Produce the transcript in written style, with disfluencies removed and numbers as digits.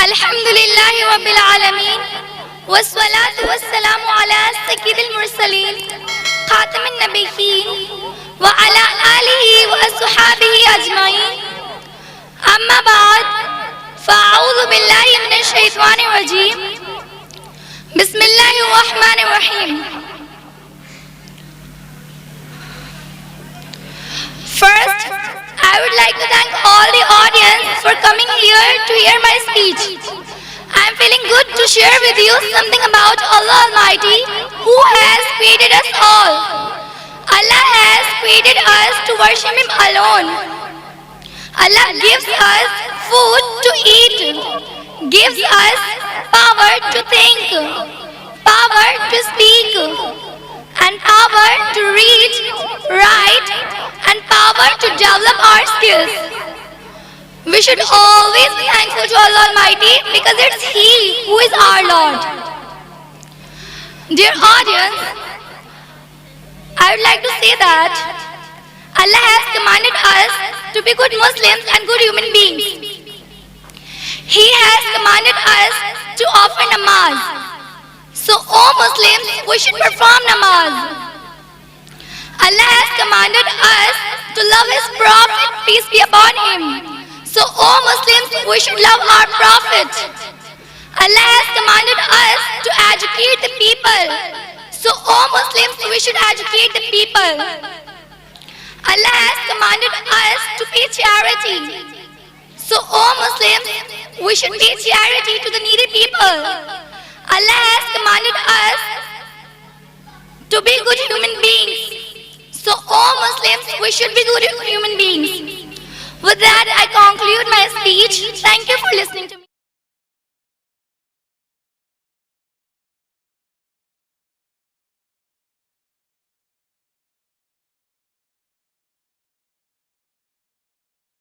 Alhamdulillahi Rabbil Alameen. Wassalatu wassalamu ala Sayyidil Mursaleen Khatamin Nabiyyin wa ala alihi wa ashabihi ajma'in. Amma ba'd, fa'a'udhu billahi minash shaitanir rajeem. Bismillahir Rahmanir Rahim. First, I would like to thank all the audience for coming here to hear my speech. I am feeling good to share with you something about Allah Almighty, who has created us all. Allah has created us to worship Him alone. Allah gives us food to eat, gives us power to think, power to speak, and power to read, write, and power to develop our skills. We should always be thankful to Allah Almighty because it's He who is our Lord. Dear audience, I would like to say that Allah has commanded us to be good Muslims and good human beings. He has commanded us to offer namaz. So, all Muslims, we should perform namaz. Allah has commanded us to love His Prophet, peace be upon him. So, all Muslims, we should love our Prophet. Allah has commanded us to educate the people. So, all Muslims, we should educate the people. Allah has commanded us to pay charity. So, all Muslims, we should pay charity to the needy people. Allah has commanded us to be good human beings. So all Muslims, we should be good human beings. With that, I conclude my speech. Thank you for listening to me.